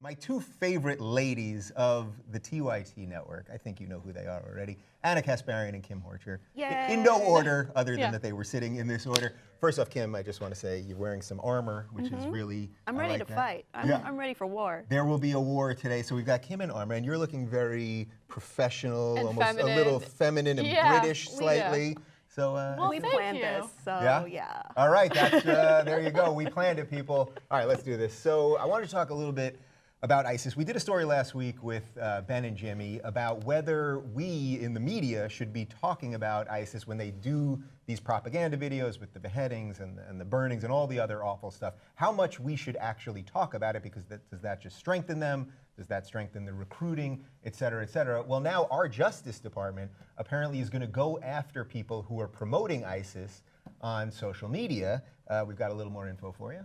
My two favorite ladies of the TYT network, I think you know who they are already, Anna Kasparian and Kim Horcher. Yay. In no order, other than that they were sitting in this order. First off, Kim, I just want to say you're wearing some armor, which is really, I'm ready to fight. I'm ready for war. There will be a war today, so we've got Kim in armor, and you're looking very professional, and almost feminine. a little feminine and British slightly. So well, we planned this, so yeah. All right, that's, there you go. We planned it, people. All right, let's do this. So I wanted to talk a little bit about ISIS. We did a story last week with Ben and Jimmy about whether we in the media should be talking about ISIS when they do these propaganda videos with the beheadings and the burnings and all the other awful stuff. How much we should actually talk about it, because does that just strengthen them? Does that strengthen the recruiting, et cetera, et cetera? Well, now our Justice Department apparently is going to go after people who are promoting ISIS on social media. We've got a little more info for you.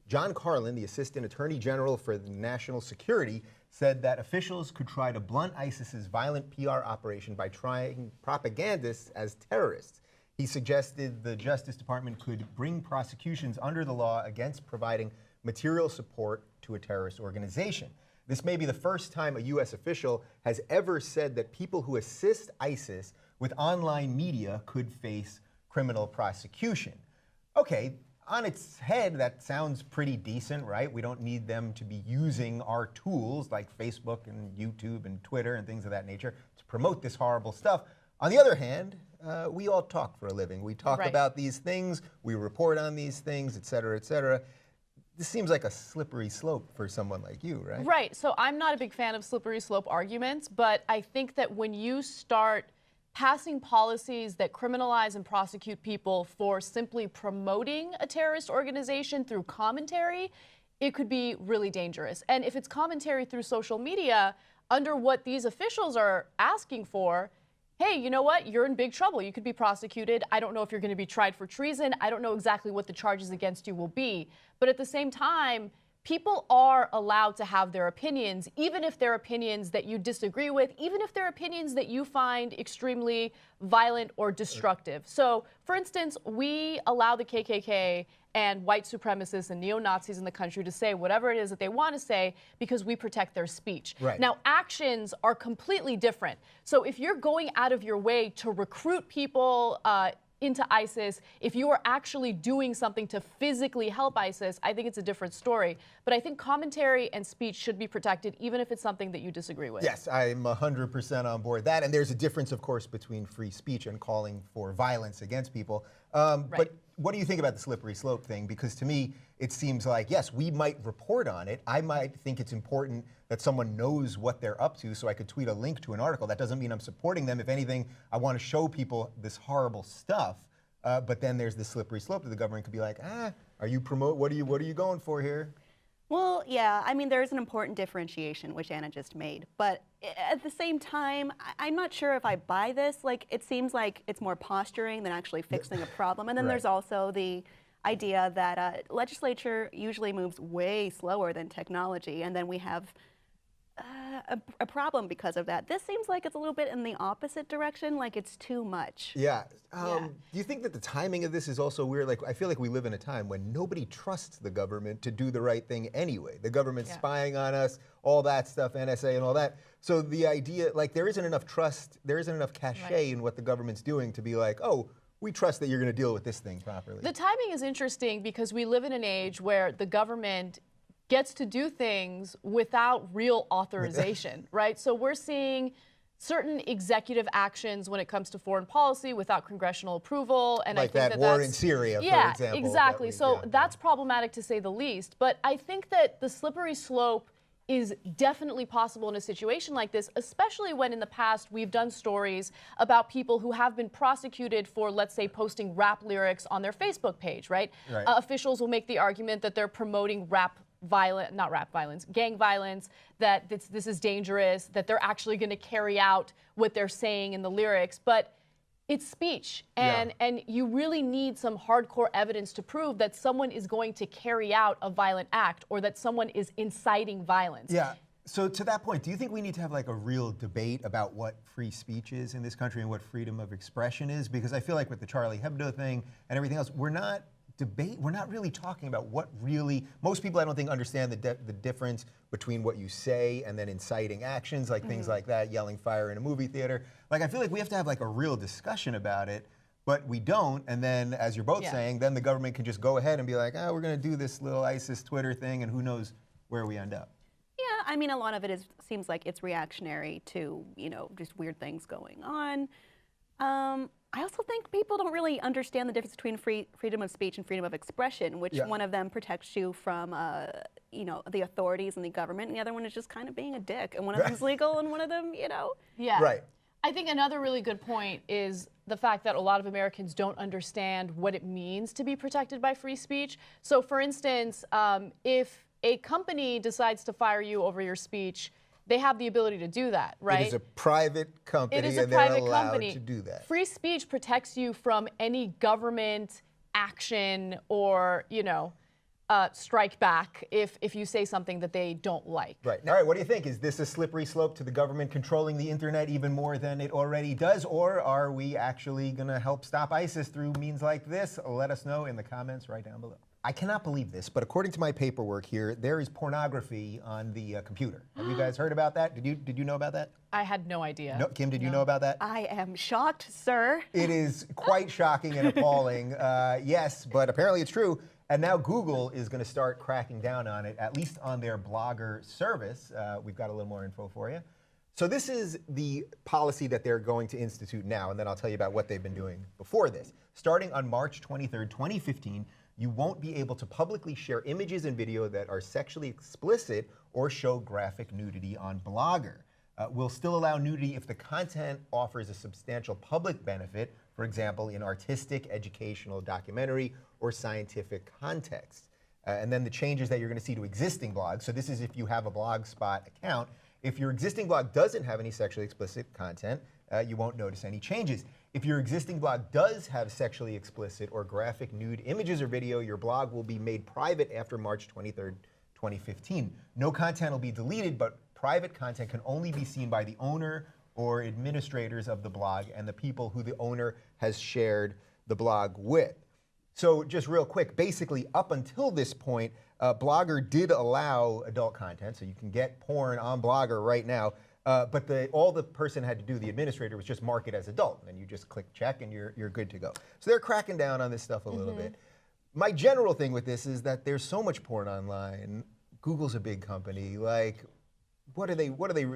John Carlin, the Assistant Attorney General for National Security, said that officials could try to blunt ISIS's violent PR operation by trying propagandists as terrorists. He suggested the Justice Department could bring prosecutions under the law against providing material support to a terrorist organization. This may be the first time a U.S. official has ever said that people who assist ISIS with online media could face criminal prosecution. Okay. On its head, that sounds pretty decent, right? We don't need them to be using our tools like Facebook and YouTube and Twitter and things of that nature to promote this horrible stuff. On the other hand, we all talk for a living. We talk about these things, we report on these things, et cetera, et cetera. This seems like a slippery slope for someone like you, right? Right. So I'm not a big fan of slippery slope arguments, but I think that when you start passing policies that criminalize and prosecute people for simply promoting a terrorist organization through commentary, it could be really dangerous. And if it's commentary through social media, under what these officials are asking for, hey, you know what? You're in big trouble. You could be prosecuted. I don't know if you're going to be tried for treason. I don't know exactly what the charges against you will be. But at the same time, people are allowed to have their opinions, even if they're opinions that you disagree with, even if they're opinions that you find extremely violent or destructive. So, for instance, we allow the KKK and white supremacists and neo-Nazis in the country to say whatever it is that they want to say because we protect their speech. Right. Now, actions are completely different. So if you're going out of your way to recruit people into ISIS, if you are actually doing something to physically help ISIS, I think it's a different story. But I think commentary and speech should be protected, even if it's something that you disagree with. Yes, I'm 100% on board that. And there's a difference, of course, between free speech and calling for violence against people. But what do you think about the slippery slope thing? Because to me, it seems like, yes, we might report on it. I might think it's important that someone knows what they're up to, so I could tweet a link to an article. That doesn't mean I'm supporting them. If anything, I want to show people this horrible stuff. But then there's the slippery slope that the government could be like, what are you going for here? Well, yeah, I mean, there's an important differentiation, which Anna just made. But at the same time, I'm not sure if I buy this. Like, it seems like it's more posturing than actually fixing a problem. And then there's also the idea that legislature usually moves way slower than technology, and then we have a problem because of that. This seems like it's a little bit in the opposite direction, like it's too much. Yeah. Do you think that the timing of this is also weird? Like, I feel like we live in a time when nobody trusts the government to do the right thing anyway. The government's spying on us, all that stuff, NSA and all that. So the idea, like, there isn't enough trust, there isn't enough cachet in what the government's doing to be like, oh, we trust that you're going to deal with this thing properly. The timing is interesting because we live in an age where the government gets to do things without real authorization, right? So we're seeing certain executive actions when it comes to foreign policy without congressional approval. And like I think that war in Syria, for example. Exactly. That's problematic to say the least. But I think that the slippery slope is definitely possible in a situation like this, especially when in the past we've done stories about people who have been prosecuted for, let's say, posting rap lyrics on their Facebook page, right? Officials will make the argument that they're promoting gang violence, that this is dangerous, that they're actually going to carry out what they're saying in the lyrics. But it's speech, and you really need some hardcore evidence to prove that someone is going to carry out a violent act or that someone is inciting violence. Yeah. So to that point, do you think we need to have like a real debate about what free speech is in this country and what freedom of expression is? Because I feel like with the Charlie Hebdo thing and everything else, we're not debate. We're not really talking about what really. Most people, I don't think, understand the difference between what you say and then inciting actions, like things like that, yelling fire in a movie theater. Like, I feel like we have to have like a real discussion about it, but we don't. And then, as you're both saying, then the government can just go ahead and be like, oh, we're going to do this little ISIS Twitter thing, and who knows where we end up. Yeah, I mean, a lot of it seems like it's reactionary to, just weird things going on. I also think people don't really understand the difference between freedom of speech and freedom of expression, which one of them protects you from, the authorities and the government, and the other one is just kind of being a dick, and one of them's legal, and one of them, Yeah. Right. I think another really good point is the fact that a lot of Americans don't understand what it means to be protected by free speech. So, for instance, if a company decides to fire you over your speech, they have the ability to do that, right? It is a private company, It is a and private they're allowed company. to do that. Free speech protects you from any government action or, strike back if you say something that they don't like. Right. All right, what do you think? Is this a slippery slope to the government controlling the internet even more than it already does? Or are we actually going to help stop ISIS through means like this? Let us know in the comments right down below. I cannot believe this, but according to my paperwork here, there is pornography on the computer. Have you guys heard about that? Did you know about that? I had no idea. No, Kim, did you know about that? I am shocked, sir. It is quite shocking and appalling. Yes, but apparently it's true. And now Google is going to start cracking down on it, at least on their Blogger service. We've got a little more info for you. So this is the policy that they're going to institute now, and then I'll tell you about what they've been doing before this. Starting on March 23rd, 2015, you won't be able to publicly share images and video that are sexually explicit or show graphic nudity on Blogger. We'll still allow nudity if the content offers a substantial public benefit, for example, in artistic, educational, documentary, or scientific context. And then the changes that you're going to see to existing blogs. So this is if you have a Blogspot account. If your existing blog doesn't have any sexually explicit content, you won't notice any changes. If your existing blog does have sexually explicit or graphic nude images or video, your blog will be made private after March 23rd, 2015. No content will be deleted, but private content can only be seen by the owner or administrators of the blog and the people who the owner has shared the blog with. So just real quick, basically up until this point, Blogger did allow adult content, so you can get porn on Blogger right now, but all the person had to do, the administrator, was just mark it as adult, and then you just click check and you're good to go. So they're cracking down on this stuff a little bit. My general thing with this is that there's so much porn online. Google's a big company. Like, what are they,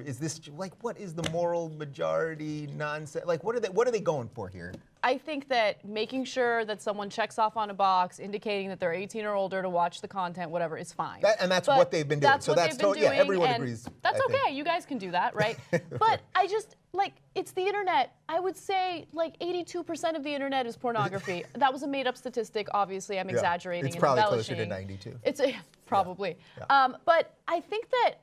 is this, like, what is the moral majority nonsense? Like, what are they going for here? I think that making sure that someone checks off on a box indicating that they're 18 or older to watch the content, whatever, is fine. And that's what they've been doing. That's what they've been doing, yeah, everyone agrees. That's okay. You guys can do that, right? But I just, like, it's the internet. I would say, like, 82% of the internet is pornography. That was a made-up statistic. Obviously, I'm exaggerating. It's and probably embellishing. closer to 92. It's probably. Yeah. But I think that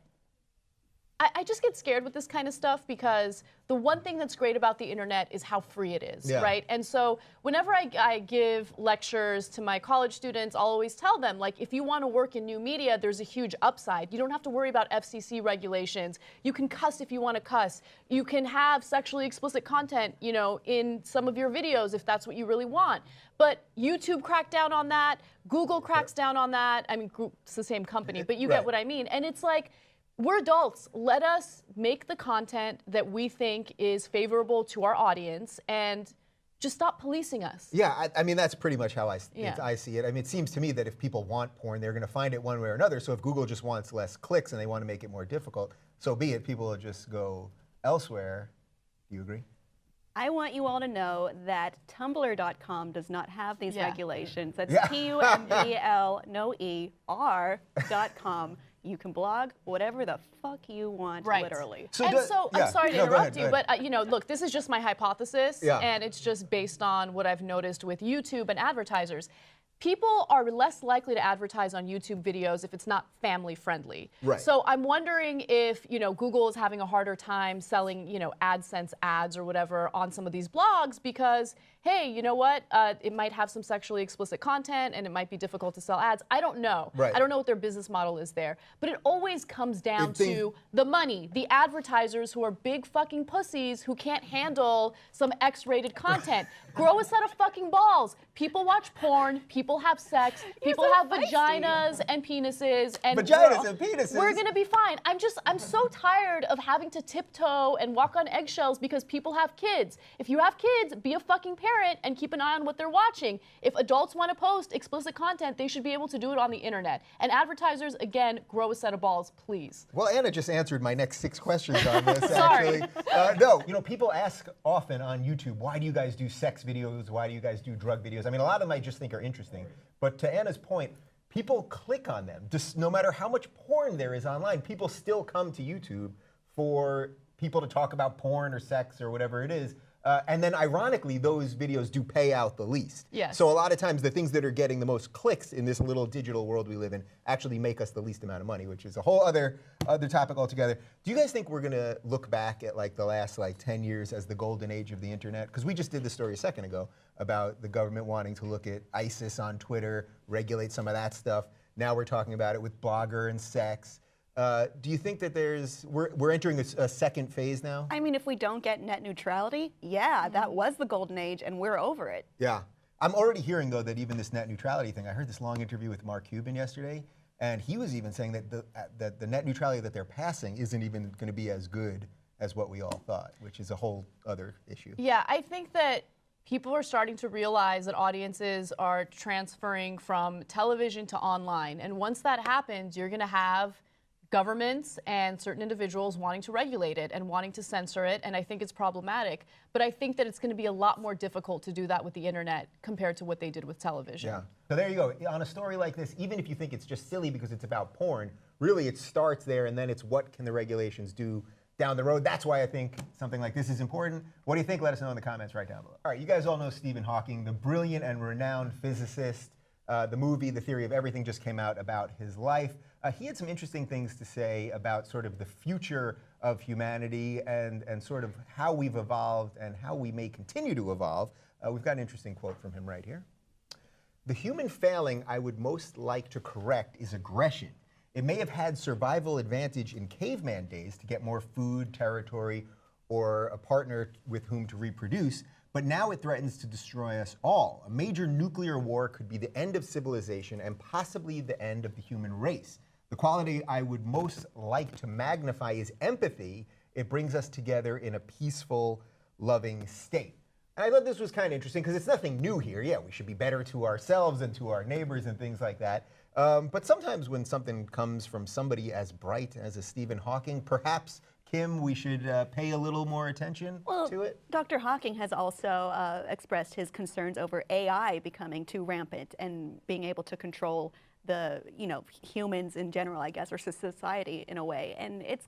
I just get scared with this kind of stuff because the one thing that's great about the internet is how free it is, right? And so whenever I give lectures to my college students, I'll always tell them, like, if you want to work in new media, there's a huge upside. You don't have to worry about FCC regulations. You can cuss if you want to cuss. You can have sexually explicit content, in some of your videos if that's what you really want. But YouTube cracked down on that. Google cracks down on that. I mean, it's the same company, but you get what I mean. And it's like, we're adults. Let us make the content that we think is favorable to our audience and just stop policing us. Yeah, I mean, that's pretty much how I see it. I mean, it seems to me that if people want porn, they're going to find it one way or another. So if Google just wants less clicks and they want to make it more difficult, so be it. People will just go elsewhere. Do you agree? I want you all to know that Tumblr.com does not have these regulations. That's Tumblr, no E, R.com. You can blog whatever the fuck you want, literally. So I'm sorry to interrupt you, but look, this is just my hypothesis, and it's just based on what I've noticed with YouTube and advertisers. People are less likely to advertise on YouTube videos if it's not family friendly. Right. So I'm wondering if, Google is having a harder time selling, AdSense ads or whatever on some of these blogs because, hey, you know what? It might have some sexually explicit content and it might be difficult to sell ads. I don't know. Right. I don't know what their business model is there. But it always comes down to the money. The advertisers who are big fucking pussies who can't handle some X-rated content. Grow a set of fucking balls. People watch porn. People people have sex, people so have feisty. vaginas and penises, and Vaginas and penises? We're gonna be fine. I'm so tired of having to tiptoe and walk on eggshells because people have kids. If you have kids, be a fucking parent and keep an eye on what they're watching. If adults want to post explicit content, they should be able to do it on the internet. And advertisers, again, grow a set of balls, please. Well, Anna just answered my next 6 questions on this, Sorry. actually. No, people ask often on YouTube, why do you guys do sex videos? Why do you guys do drug videos? I mean, a lot of them I just think are interesting. But to Anna's point, people click on them. Just no matter how much porn there is online, people still come to YouTube for people to talk about porn or sex or whatever it is. And then ironically, those videos do pay out the least. Yes. So a lot of times the things that are getting the most clicks in this little digital world we live in actually make us the least amount of money, which is a whole other topic altogether. Do you guys think we're gonna look back at like the last 10 years as the golden age of the internet? Because we just did this story a second ago about the government wanting to look at ISIS on Twitter, regulate some of that stuff. Now we're talking about it with Blogger and sex. Do you think that we're entering a second phase now? I mean, if we don't get net neutrality, yeah, that was the golden age, and we're over it. Yeah. I'm already hearing, though, that even this net neutrality thing, I heard this long interview with Mark Cuban yesterday, and he was even saying that the net neutrality that they're passing isn't even going to be as good as what we all thought, which is a whole other issue. Yeah, I think that people are starting to realize that audiences are transferring from television to online. And once that happens, you're going to have governments and certain individuals wanting to regulate it and wanting to censor it, and I think it's problematic. But I think that it's going to be a lot more difficult to do that with the internet compared to what they did with television. Yeah. So there you go. On a story like this, even if you think it's just silly because it's about porn, really it starts there, and then it's what can the regulations do down the road. That's why I think something like this is important. What do you think? Let us know in the comments right down below. All right, you guys all know Stephen Hawking, the brilliant and renowned physicist. The movie, The Theory of Everything, just came out about his life. He had some interesting things to say about sort of the future of humanity and sort of how we've evolved and how we may continue to evolve. We've got an interesting quote from him right here. The human failing I would most like to correct is aggression. It may have had survival advantage in caveman days to get more food, territory, or a partner with whom to reproduce, but now it threatens to destroy us all. A major nuclear war could be the end of civilization and possibly the end of the human race. The quality I would most like to magnify is empathy. It brings us together in a peaceful, loving state. And I thought this was kind of interesting because it's nothing new here. Yeah, we should be better to ourselves and to our neighbors and things like that. But sometimes when something comes from somebody as bright as a Stephen Hawking, perhaps, Kim, we should pay a little more attention to it? Dr. Hawking has also expressed his concerns over AI becoming too rampant and being able to control the, humans in general, I guess, or society in a way. And it's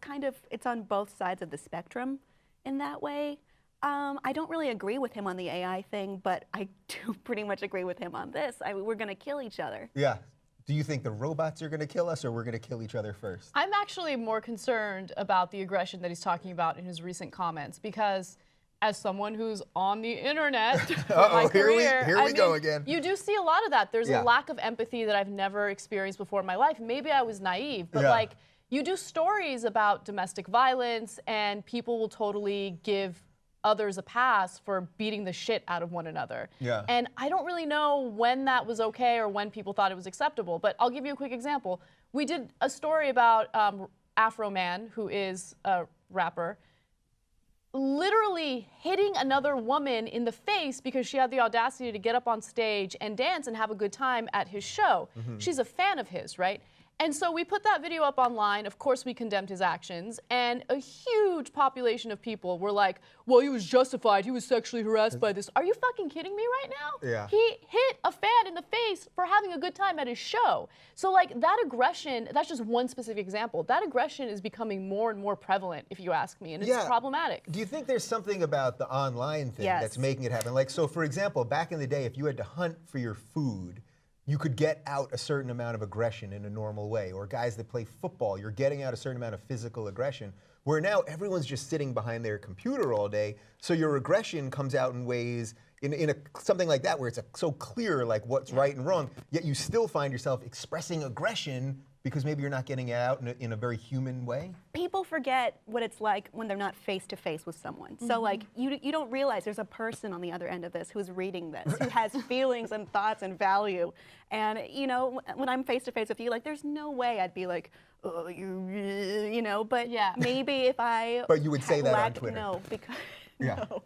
on both sides of the spectrum in that way. I don't really agree with him on the AI thing, but I do pretty much agree with him on this. We're going to kill each other. Yeah. Do you think the robots are going to kill us, or we're going to kill each other first? I'm actually more concerned about the aggression that he's talking about in his recent comments, because as someone who's on the internet for my career, here we go again. You do see a lot of that. There's a lack of empathy that I've never experienced before in my life. Maybe I was naive, but you do stories about domestic violence, and people will totally give others a pass for beating the shit out of one another. Yeah. And I don't really know when that was okay or when people thought it was acceptable, but I'll give you a quick example. We did a story about Afro Man, who is a rapper, literally hitting another woman in the face because she had the audacity to get up on stage and dance and have a good time at his show. Mm-hmm. She's a fan of his, right? And so we put that video up online. Of course, we condemned his actions. And a huge population of people were like, well, he was justified. He was sexually harassed by this. Are you fucking kidding me right now? Yeah. He hit a fan in the face for having a good time at his show. So like that aggression, that's just one specific example. That aggression is becoming more and more prevalent, if you ask me, and it's problematic. Do you think there's something about the online thing that's making it happen? Like, so for example, back in the day, if you had to hunt for your food, you could get out a certain amount of aggression in a normal way. Or guys that play football, you're getting out a certain amount of physical aggression. Where now everyone's just sitting behind their computer all day, so your aggression comes out in ways, in something like that, where it's so clear like what's right and wrong, yet you still find yourself expressing aggression because maybe you're not getting it out in a very human way? People forget what it's like when they're not face to face with someone. So like you don't realize there's a person on the other end of this who's reading this, who has feelings and thoughts and value. And you know, when I'm face to face with you, like there's no way I'd be like, oh, you know, but maybe if I But you would say that on Twitter. No, because Yeah. no.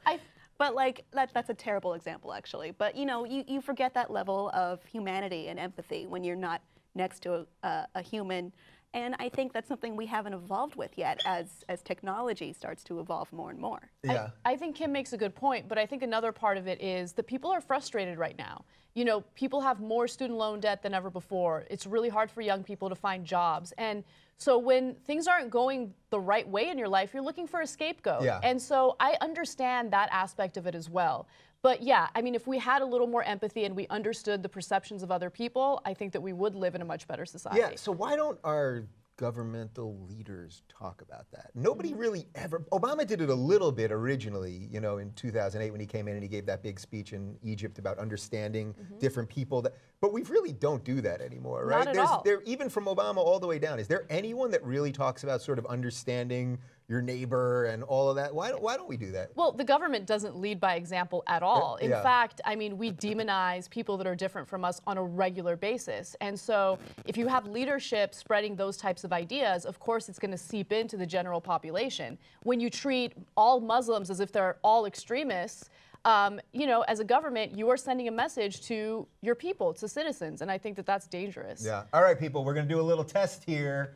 But like that's a terrible example actually. But you know, you forget that level of humanity and empathy when you're not next to a human. And I think that's something we haven't evolved with yet as technology starts to evolve more and more. Yeah. I think Kim makes a good point, but I think another part of it is that people are frustrated right now. You know, people have more student loan debt than ever before. It's really hard for young people to find jobs. And so when things aren't going the right way in your life, you're looking for a scapegoat. Yeah. And so I understand that aspect of it as well. But yeah, I mean, if we had a little more empathy and we understood the perceptions of other people, I think that we would live in a much better society. Yeah, so why don't our governmental leaders talk about that? Nobody really ever, Obama did it a little bit originally, you know, in 2008 when he came in and he gave that big speech in Egypt about understanding different people. But we really don't do that anymore, right? Not at all. Even from Obama all the way down, is there anyone that really talks about sort of understanding your neighbor and all of that? Why don't we do that? Well, the government doesn't lead by example at all. In Yeah. fact, I mean, we demonize people that are different from us on a regular basis. And so if you have leadership spreading those types of ideas, of course it's going to seep into the general population. When you treat all Muslims as if they're all extremists, you know, as a government, you are sending a message to your people, to citizens, and I think that that's dangerous. Yeah. All right, people, we're going to do a little test here.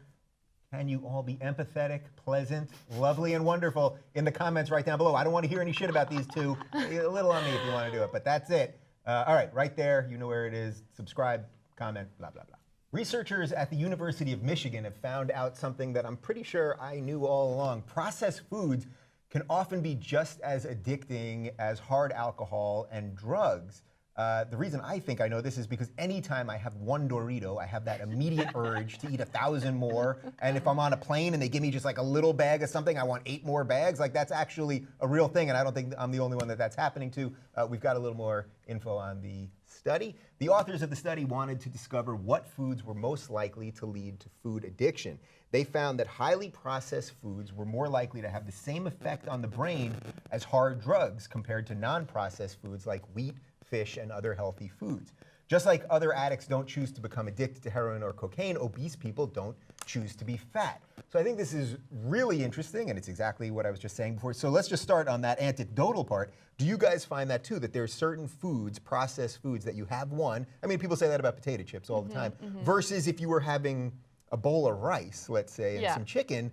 Can you all be empathetic, pleasant, lovely, and wonderful in the comments right down below? I don't want to hear any shit about these two. A little on me if you want to do it, but that's it. All right, right there, you know where it is. Subscribe, comment, blah, blah, blah. Researchers at the University of Michigan have found out something that I'm pretty sure I knew all along. Processed foods can often be just as addicting as hard alcohol and drugs. The reason I think I know this is because anytime I have one Dorito, I have that immediate urge to eat 1,000 more. And if I'm on a plane and they give me just like a little bag of something, I want 8 more bags. Like that's actually a real thing, and I don't think I'm the only one that's happening to. We've got a little more info on the study. The authors of the study wanted to discover what foods were most likely to lead to food addiction. They found that highly processed foods were more likely to have the same effect on the brain as hard drugs compared to non-processed foods like wheat, fish, and other healthy foods. Just like other addicts don't choose to become addicted to heroin or cocaine, obese people don't choose to be fat. So I think this is really interesting, and it's exactly what I was just saying before. So let's just start on that anecdotal part. Do you guys find that too, that there are certain foods, processed foods, that you have one, I mean, people say that about potato chips all the time, versus if you were having a bowl of rice, let's say, and some chicken,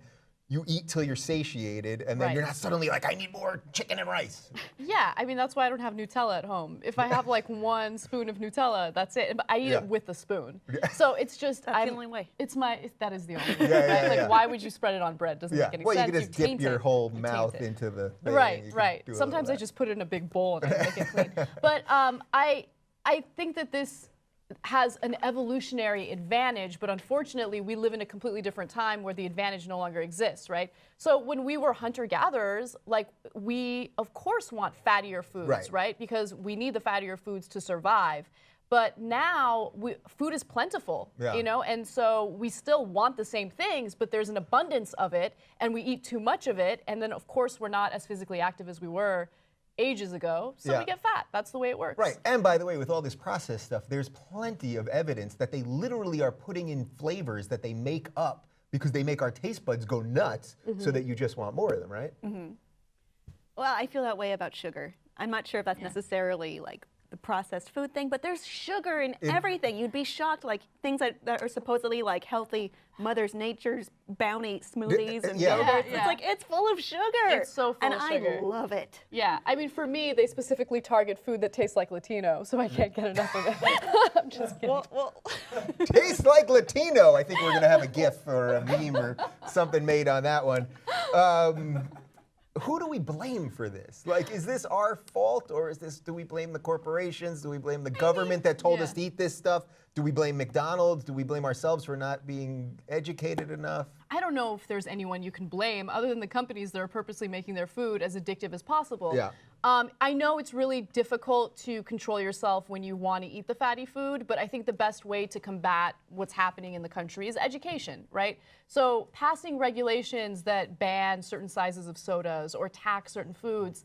you eat till you're satiated, and then you're not suddenly like, I need more chicken and rice. Yeah, I mean, that's why I don't have Nutella at home. If I have like 1 spoon of Nutella, that's it. But I eat it with a spoon. So it's just, That's the only way. That is the only way. Right? Like, why would you spread it on bread? Doesn't make any Well, sense. you could just dip your whole mouth into the thing. Right. Sometimes I just put it in a big bowl and I make it clean. But I think that this has an evolutionary advantage, but unfortunately we live in a completely different time where the advantage no longer exists, right? So when we were hunter-gatherers, like, we of course want fattier foods, right? Because we need the fattier foods to survive. But now food is plentiful, you know, and so we still want the same things, but there's an abundance of it, and we eat too much of it, and then of course we're not as physically active as we were ages ago, so we get fat. That's the way it works. Right, and by the way, with all this processed stuff, there's plenty of evidence that they literally are putting in flavors that they make up because they make our taste buds go nuts so that you just want more of them, right? Well, I feel that way about sugar. I'm not sure if that's necessarily like the processed food thing, but there's sugar in everything. You'd be shocked, like things that are supposedly like healthy Mother's Nature's bounty smoothies and yogurts. It's like, it's full of sugar. It's so full and of sugar. I love it. Yeah, I mean, for me, they specifically target food that tastes like Latino, so I can't get enough of it. I'm just kidding. Well, Tastes like Latino. I think we're gonna have a GIF or a meme or something made on that one. Who do we blame for this? Like, is this our fault, or do we blame the corporations? Do we blame the government that told us to eat this stuff? Do we blame McDonald's? Do we blame ourselves for not being educated enough? I don't know if there's anyone you can blame other than the companies that are purposely making their food as addictive as possible. Yeah. I know it's really difficult to control yourself when you want to eat the fatty food, but I think the best way to combat what's happening in the country is education, right? So passing regulations that ban certain sizes of sodas or tax certain foods,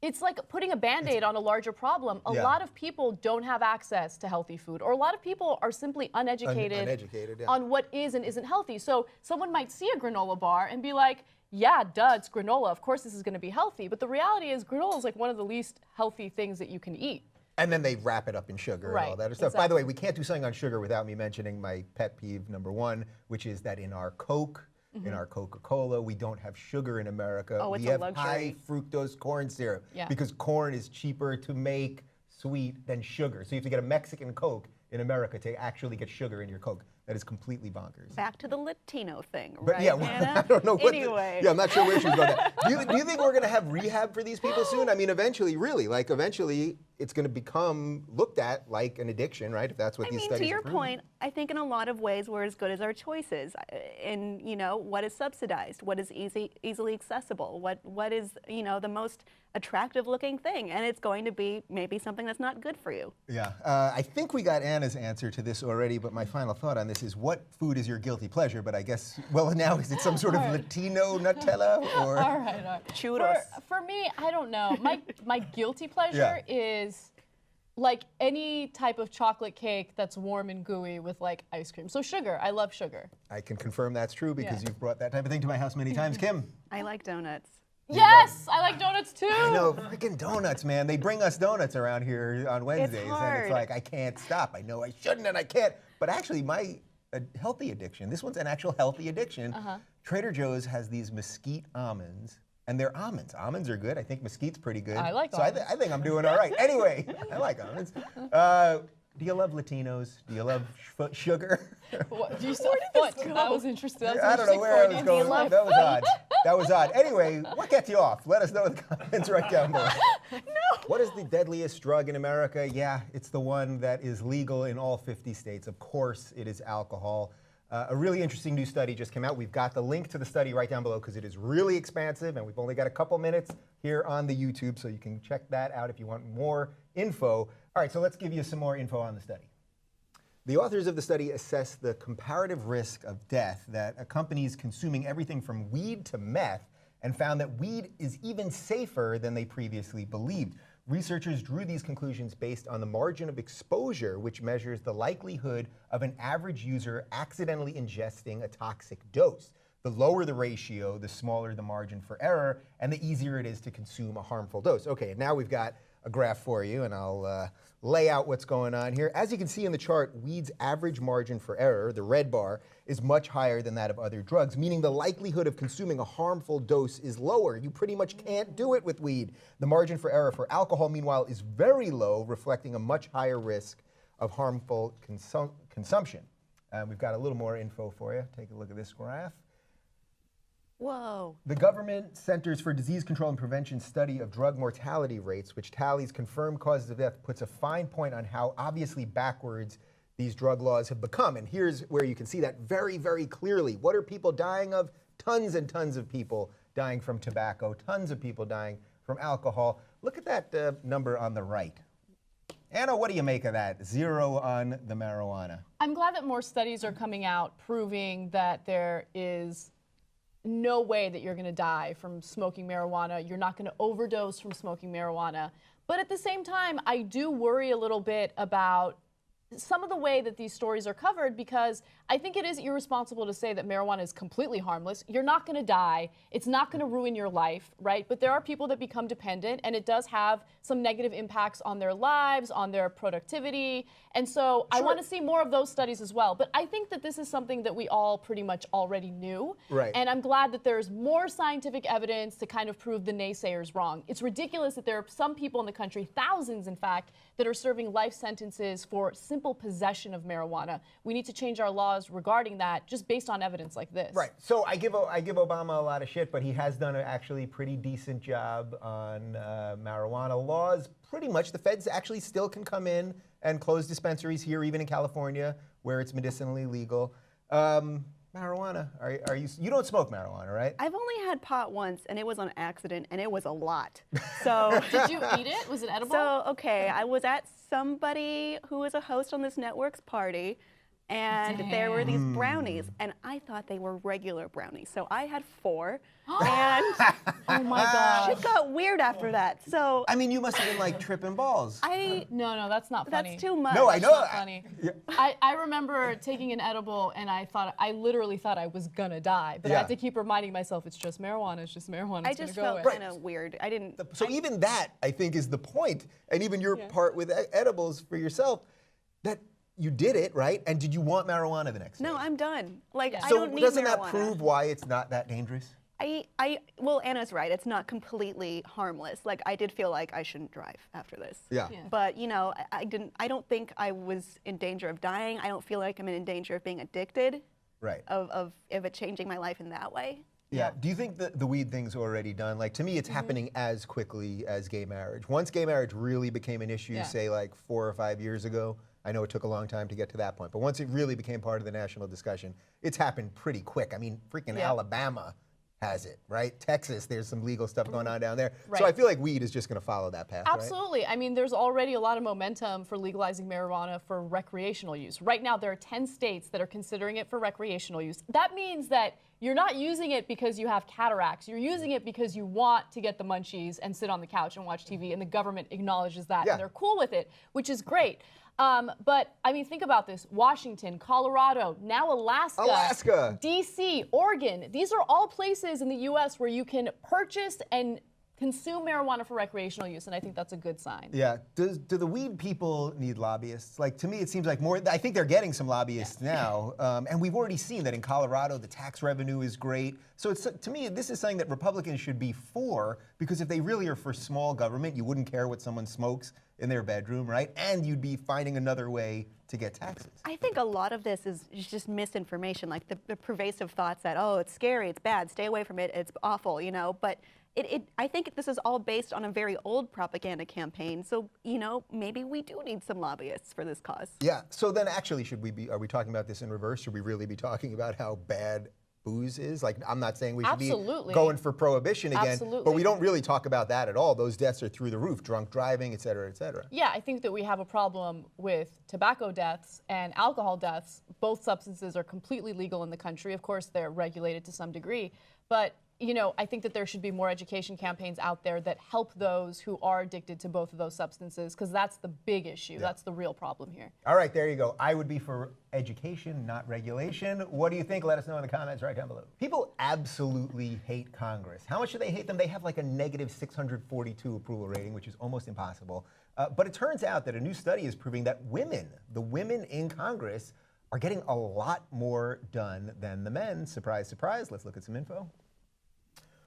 it's like putting a Band-Aid on a larger problem. A lot of people don't have access to healthy food, or a lot of people are simply uneducated on what is and isn't healthy. So someone might see a granola bar and be like, yeah, duh, it's granola. Of course this is going to be healthy. But the reality is granola is like one of the least healthy things that you can eat. And then they wrap it up in sugar and all that other stuff. By the way, we can't do something on sugar without me mentioning my pet peeve #1, which is that in our Coke, in our Coca-Cola, we don't have sugar in America. Oh, it's we a have luxury. high fructose corn syrup because corn is cheaper to make sweet than sugar. So you have to get a Mexican Coke in America to actually get sugar in your Coke. That is completely bonkers. Back to the Latino thing, But right, yeah, Anna? I don't know what. Anyway. Yeah, I'm not sure where she's going. Do you think we're going to have rehab for these people soon? I mean, eventually, really, like eventually, it's going to become looked at like an addiction, right? If that's what these studies To your are proving. point, I think in a lot of ways we're as good as our choices. In what is subsidized, what is easily accessible, what is the most attractive looking thing, and it's going to be maybe something that's not good for you. Yeah, I think we got Anna's answer to this already, but my final thought on this is, what food is your guilty pleasure? But I guess, well, now is it some sort of Latino Nutella or? All right. Churros. For me, I don't know. My guilty pleasure is like any type of chocolate cake that's warm and gooey with like ice cream. So sugar, I love sugar. I can confirm that's true because you've brought that type of thing to my house many times. Kim? I like donuts. Yes, I like donuts too. I know, freaking donuts, man. They bring us donuts around here on Wednesdays, and hard. it's like, I can't stop. I know I shouldn't, and I can't. But actually, my healthy addiction, this one's an actual healthy addiction. Trader Joe's has these mesquite almonds, and they're almonds. Almonds are good. I think mesquite's pretty good. I like so almonds. I think I'm doing all right. Anyway, I like almonds. Do you love Latinos? Do you love sugar? What, do you saw foot? That was interesting. That was I don't know where I was going. love That was odd. That was odd. Anyway, what gets you off? Let us know in the comments right down below. What is the deadliest drug in America? Yeah, it's the one that is legal in all 50 states. Of course, it is alcohol. A really interesting new study just came out. We've got the link to the study right down below because it is really expansive, and we've only got a couple minutes here on the YouTube, so you can check that out if you want more info. All right, so let's give you some more info on the study. The authors of the study assessed the comparative risk of death that accompanies consuming everything from weed to meth, and found that weed is even safer than they previously believed. Researchers drew these conclusions based on the margin of exposure, which measures the likelihood of an average user accidentally ingesting a toxic dose. The lower the ratio, the smaller the margin for error, and the easier it is to consume a harmful dose. Okay, and now we've got a graph for you, and I'll lay out what's going on here. As you can see in the chart, weed's average margin for error, the red bar, is much higher than that of other drugs, meaning the likelihood of consuming a harmful dose is lower. You pretty much can't do it with weed. The margin for error for alcohol, meanwhile, is very low, reflecting a much higher risk of harmful consumption. We've got a little more info for you. Take a look at this graph. Whoa. The Government Centers for Disease Control and Prevention study of drug mortality rates, which tallies confirmed causes of death, puts a fine point on how obviously backwards these drug laws have become. And here's where you can see that very, very clearly. What are people dying of? Tons and tons of people dying from tobacco, tons of people dying from alcohol. Look at that number on the right. Anna, what do you make of that? 0 on the marijuana. I'm glad that more studies are coming out proving that there is no way that you're going to die from smoking marijuana. You're not going to overdose from smoking marijuana. But at the same time, I do worry a little bit about some of the way that these stories are covered, because I think it is irresponsible to say that marijuana is completely harmless. You're not going to die. It's not going to ruin your life, right? But there are people that become dependent, and it does have some negative impacts on their lives, on their productivity. And so I want to see more of those studies as well. But I think that this is something that we all pretty much already knew. Right. And I'm glad that there's more scientific evidence to kind of prove the naysayers wrong. It's ridiculous that there are some people in the country, thousands in fact, that are serving life sentences for simple possession of marijuana. We need to change our laws regarding that, just based on evidence like this. Right. So I give Obama a lot of shit, but he has done an actually pretty decent job on marijuana laws. Pretty much, the feds actually still can come in and close dispensaries here, even in California, where it's medicinally legal. marijuana. Are you don't smoke marijuana, right? I've only had pot once, and it was on accident, and it was a lot. So, Did you eat it? Was it edible? so okay, I was at somebody who was a host on this network's party, and there were these brownies, and I thought they were regular brownies. So I had 4, and oh my gosh. it got weird after that. So I mean, you must have been like tripping balls. No, that's not funny. that's too much. No, I know. Not funny. I remember taking an edible and I literally thought I was gonna die, but I had to keep reminding myself it's just marijuana, it's just marijuana. I It's just gonna go felt away. kind of weird. I didn't. So even that, I think, is the point. And even your part with edibles for yourself, that you did it, right? And did you want marijuana the next day? No, I'm done. Like I So don't need doesn't marijuana. that prove why it's not that dangerous? Well, Anna's right. It's not completely harmless. Like I did feel like I shouldn't drive after this. Yeah. But you know, I don't think I was in danger of dying. I don't feel like I'm in danger of being addicted. Right. Of it changing my life in that way. Yeah. Do you think that the weed thing's already done? Like, to me, it's happening as quickly as gay marriage. Once gay marriage really became an issue, say like 4 or 5 years ago, I know it took a long time to get to that point, but once it really became part of the national discussion, it's happened pretty quick. I mean, freaking Alabama has it, right? Texas, there's some legal stuff going on down there. Right. So I feel like weed is just going to follow that path, right? Absolutely. I mean, there's already a lot of momentum for legalizing marijuana for recreational use. Right now, there are 10 states that are considering it for recreational use. That means that you're not using it because you have cataracts. You're using it because you want to get the munchies and sit on the couch and watch TV, and the government acknowledges that, and they're cool with it, which is great. But, I mean, think about this. Washington, Colorado, now Alaska, D.C., Oregon. These are all places in the U.S. where you can purchase and consume marijuana for recreational use, and I think that's a good sign. Yeah. Do the weed people need lobbyists? Like, to me, it seems like more. I think they're getting some lobbyists now, and we've already seen that in Colorado, the tax revenue is great. So it's, to me, this is something that Republicans should be for, because if they really are for small government, you wouldn't care what someone smokes in their bedroom, right? And you'd be finding another way to get taxes. I think a lot of this is just misinformation, like the pervasive thoughts that, oh, it's scary, it's bad, stay away from it, it's awful, you know, but I think this is all based on a very old propaganda campaign. So, you know, maybe we do need some lobbyists for this cause. Yeah. So then actually, are we talking about this in reverse? Should we really be talking about how bad booze is? Like, I'm not saying we should be going for prohibition again, but we don't really talk about that at all. Those deaths are through the roof, drunk driving, et cetera, et cetera. Yeah, I think that we have a problem with tobacco deaths and alcohol deaths. Both substances are completely legal in the country. Of course, they're regulated to some degree, but you know, I think that there should be more education campaigns out there that help those who are addicted to both of those substances, because that's the big issue. That's the real problem here. All right, there you go. I would be for education, not regulation. What do you think? Let us know in the comments right down below. People absolutely hate Congress. How much do they hate them? They have like a negative 642 approval rating, which is almost impossible. But it turns out that a new study is proving that the women in Congress, are getting a lot more done than the men. Surprise, surprise. Let's look at some info.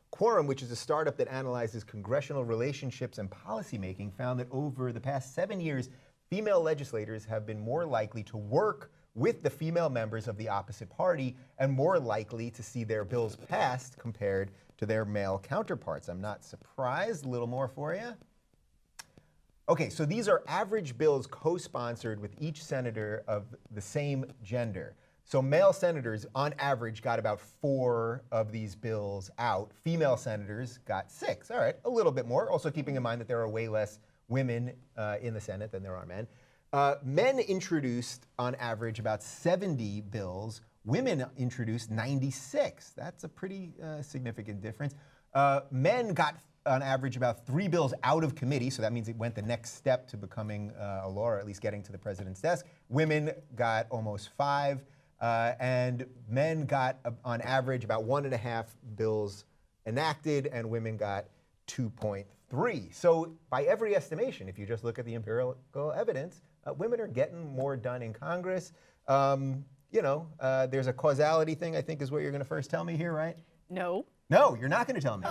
Quorum, which is a startup that analyzes congressional relationships and policymaking, found that over the past 7 years, female legislators have been more likely to work with the female members of the opposite party and more likely to see their bills passed compared to their male counterparts. I'm not surprised. A little more for you. Okay, so these are average bills co-sponsored with each senator of the same gender. So male senators, on average, got about 4 of these bills out. Female senators got 6. All right, a little bit more. Also keeping in mind that there are way less women in the Senate than there are men. Men introduced, on average, about 70 bills. Women introduced 96. That's a pretty significant difference. Men got, on average, about 3 bills out of committee, so that means it went the next step to becoming a law, or at least getting to the president's desk. Women got almost 5. And men got, on average, about 1.5 bills enacted, and women got 2.3. So by every estimation, if you just look at the empirical evidence, women are getting more done in Congress. You know, there's a causality thing, I think, is what you're going to first tell me here, right? No. No, you're not going to tell me.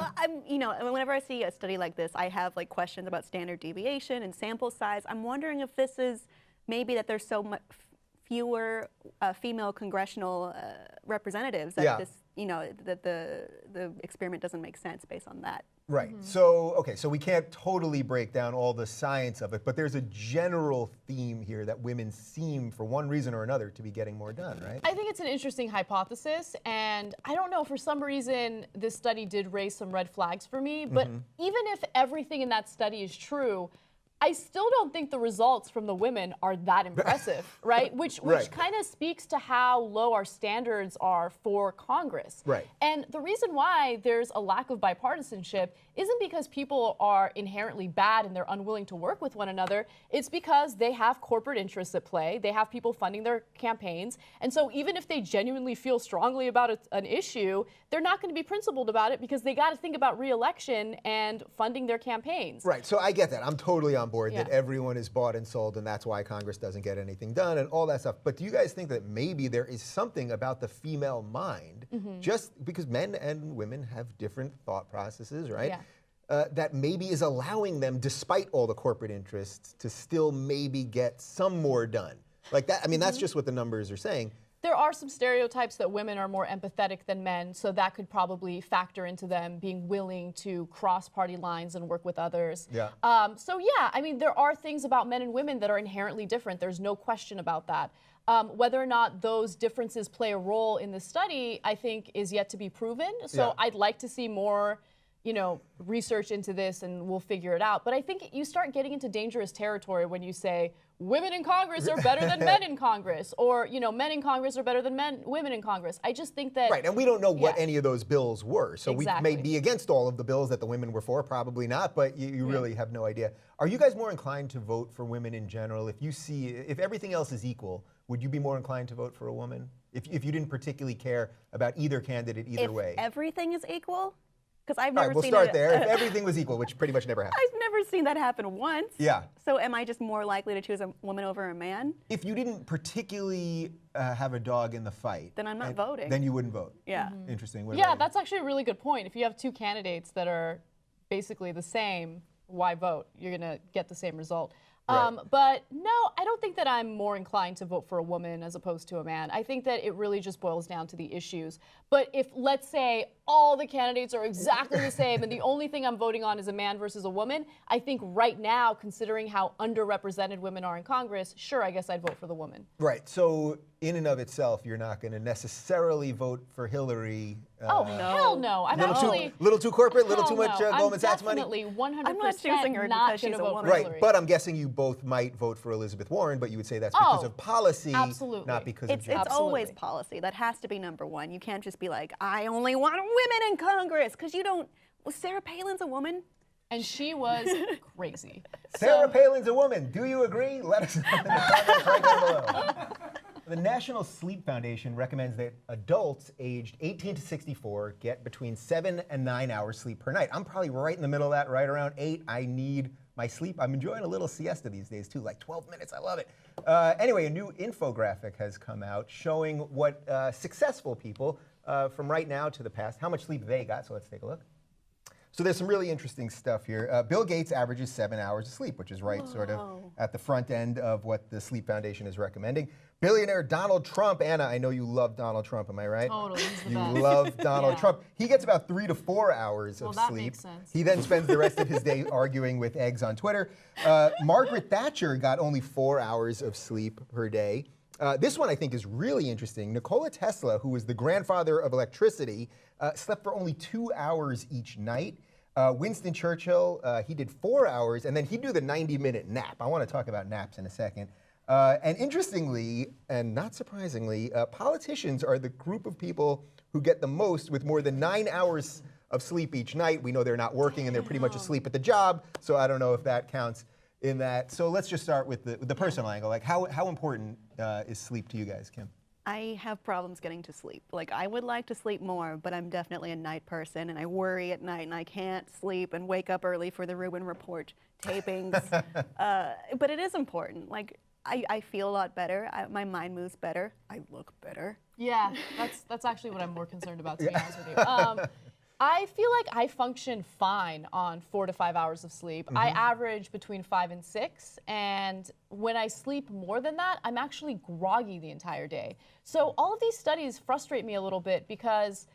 You know, whenever I see a study like this, I have like questions about standard deviation and sample size. I'm wondering if this is maybe that there's so much fewer female congressional representatives that you know, that the experiment doesn't make sense based on that. Right. So, okay, so we can't totally break down all the science of it, but there's a general theme here that women seem, for one reason or another, to be getting more done, right? I think it's an interesting hypothesis, and I don't know, for some reason, this study did raise some red flags for me, but even if everything in that study is true, I still don't think the results from the women are that impressive, right? Which Right. kind of speaks to how low our standards are for Congress. Right. And the reason why there's a lack of bipartisanship isn't because people are inherently bad and they're unwilling to work with one another. It's because they have corporate interests at play. They have people funding their campaigns. And so even if they genuinely feel strongly about an issue, they're not going to be principled about it because they got to think about re-election and funding their campaigns. Right, so I get that. I'm totally on board that Yeah. everyone is bought and sold, and that's why Congress doesn't get anything done and all that stuff. But do you guys think that maybe there is something about the female mind, just because men and women have different thought processes, right? Yeah. That maybe is allowing them, despite all the corporate interests, to still maybe get some more done? Like that, I mean, that's just what the numbers are saying. There are some stereotypes that women are more empathetic than men, so that could probably factor into them being willing to cross party lines and work with others. Yeah. So yeah, I mean, there are things about men and women that are inherently different. There's no question about that. Whether or not those differences play a role in the study, I think, is yet to be proven. So Yeah. I'd like to see more, you know, research into this, and we'll figure it out. But I think you start getting into dangerous territory when you say women in Congress are better than men in Congress, or, you know, men in Congress are better than women in Congress. I just think that... Right, and we don't know what Yeah. any of those bills were. So we Exactly. may be against all of the bills that the women were for, probably not, but you really have no idea. Are you guys more inclined to vote for women in general? If everything else is equal, would you be more inclined to vote for a woman? If you didn't particularly care about either candidate either If way? everything is equal, because I've All never right, we'll seen start it. there. If everything was equal, which pretty much never happens. I've never seen that happen once. Yeah. So am I just more likely to choose a woman over a man? If you didn't particularly have a dog in the fight, Then I'm not voting. Then you wouldn't vote. Yeah. Interesting. What Yeah, about you? that's actually a really good point. If you have two candidates that are basically the same, why vote? You're going to get the same result. Right. But no, I don't think that I'm more inclined to vote for a woman as opposed to a man. I think that it really just boils down to the issues. But if, let's say, all the candidates are exactly the same and the only thing I'm voting on is a man versus a woman, I think right now, considering how underrepresented women are in Congress, sure, I guess I'd vote for the woman. Right. So in and of itself, you're not going to necessarily vote for Hillary. Oh, hell no. I'm actually... Little too corporate, little too Hell much no. Goldman Sachs money. I'm definitely 100% I'm not choosing her not because she's gonna a vote woman. for Right, Hillary. but I'm guessing you both might vote for Elizabeth Warren, but you would say that's because Oh, of policy, absolutely. not because It's of gender. always Absolutely. policy. That has to be number one. You can't just be like, I only want women in Congress, because you don't. Well, Sarah Palin's a woman. And she was crazy. Sarah So- Palin's a woman. Do you agree? Let us know in the comments right down below. The National Sleep Foundation recommends that adults aged 18 to 64 get between 7 and 9 hours sleep per night. I'm probably right in the middle of that, right around 8. I need my sleep. I'm enjoying a little siesta these days too, like 12 minutes. I love it. Anyway, a new infographic has come out showing what successful people from right now to the past, how much sleep they got. So let's take a look. So there's some really interesting stuff here. Bill Gates averages 7 hours of sleep, which is right sort of at the front end of what the Sleep Foundation is recommending. Billionaire Donald Trump, Anna, I know you love Donald Trump, am I right? Totally, he's the You best. love Donald Yeah. Trump. He gets about 3 to 4 hours Well, of that sleep. makes sense. He then spends the rest of his day arguing with eggs on Twitter. Margaret Thatcher got only 4 hours of sleep per day. This one I think is really interesting. Nikola Tesla, who was the grandfather of electricity, slept for only 2 hours each night. Winston Churchill, he did 4 hours, and then he'd do the 90-minute nap. I want to talk about naps in a second. And interestingly, and not surprisingly, politicians are the group of people who get the most with more than 9 hours of sleep each night. We know they're not working and they're pretty much asleep at the job, so I don't know if that counts in that. So let's just start with the personal angle. Like, how important is sleep to you guys, Kim? I have problems getting to sleep. Like, I would like to sleep more, but I'm definitely a night person, and I worry at night, and I can't sleep and wake up early for the Rubin report tapings. But it is important. Like, I feel a lot better. My mind moves better. I look better. Yeah, that's actually what I'm more concerned about, to be honest with you. I feel like I function fine on 4 to 5 hours of sleep. I average between 5 and 6, and when I sleep more than that, I'm actually groggy the entire day. So all of these studies frustrate me a little bit because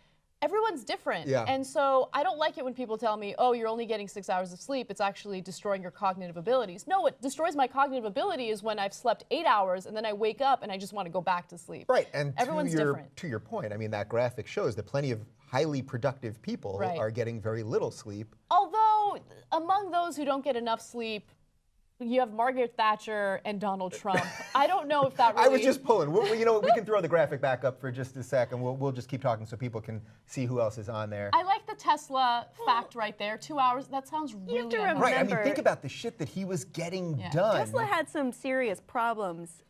everyone's different. Yeah. And so I don't like it when people tell me, oh, you're only getting 6 hours of sleep. It's actually destroying your cognitive abilities. No, what destroys my cognitive ability is when I've slept 8 hours and then I wake up and I just want to go back to sleep. Right, and everyone's different. To your point, I mean, that graphic shows that plenty of highly productive people Right. are getting very little sleep. Although, among those who don't get enough sleep, you have Margaret Thatcher and Donald Trump. I don't know if that really... I was just pulling. You know, we can throw the graphic back up for just a sec, and we'll just keep talking so people can see who else is on there. I like the Tesla fact right there. 2 hours, that sounds really have to unhealthy. Right, I mean, remember- think about the shit that he was getting Yeah. done. Tesla had some serious problems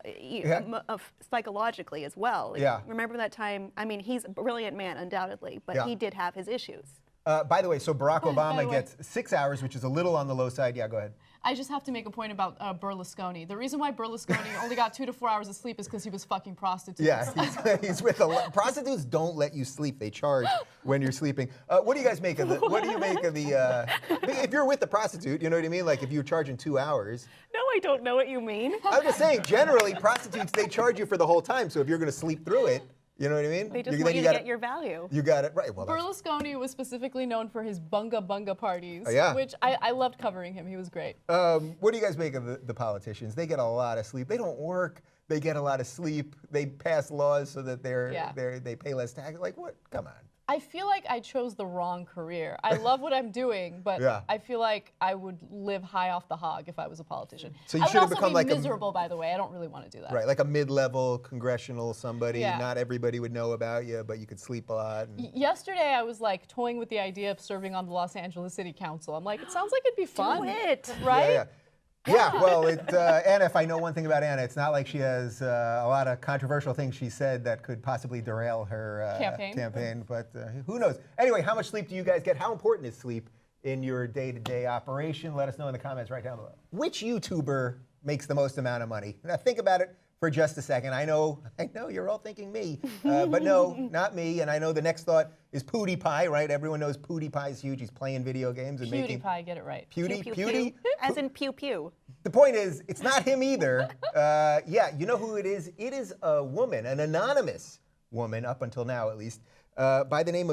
psychologically as well. Like, Yeah. Remember that time? I mean, he's a brilliant man, undoubtedly, but Yeah. he did have his issues. By the way, so Barack By Obama the way. gets 6 hours, which is a little on the low side. Yeah, go ahead. I just have to make a point about Berlusconi. The reason why Berlusconi only got 2 to 4 hours of sleep is because he was fucking prostitutes. Yeah, he's with a lot. Prostitutes don't let you sleep. They charge when you're sleeping. What do you guys make of the? What do you make of the? If you're with the prostitute, you know what I mean. Like if you're charging 2 hours. No, I don't know what you mean. I'm just saying. Generally, prostitutes they charge you for the whole time. So if you're going to sleep through it, you know what I mean. They just then want you to gotta- get your value. You got it right. Well, that's, Berlusconi was specifically known for his bunga bunga parties, yeah. which I loved covering him. He was great. what do you guys make of the politicians? They get a lot of sleep. They don't work. They get a lot of sleep. They pass laws so that they pay less tax. Like what? Come on. I feel like I chose the wrong career. I love what I'm doing, but Yeah. I feel like I would live high off the hog if I was a politician. So you I should would have also become be like a- miserable, by the way. I don't really want to do that. Right, like a mid-level congressional somebody. Yeah. Not everybody would know about you, but you could sleep a lot. And, Yesterday, I was like toying with the idea of serving on the Los Angeles City Council. I'm like, it sounds like it'd be fun. Do it. Right? Yeah, yeah. Well, Anna, if I know one thing about Anna, it's not like she has a lot of controversial things she said that could possibly derail her Campaign. but who knows? Anyway, how much sleep do you guys get? How important is sleep in your day-to-day operation? Let us know in the comments right down below. Which YouTuber makes the most amount of money? Now think about it for just a second. I know you're all thinking me, but no, not me. And I know the next thought is PewDiePie, right? Everyone knows PewDiePie is huge. He's playing video games and making PewDiePie, get it right. Pew, pew, pew. As in pew pew. The point is, it's not him either. Yeah, you know who it is? It is a woman, an anonymous woman, up until now at least, by the name of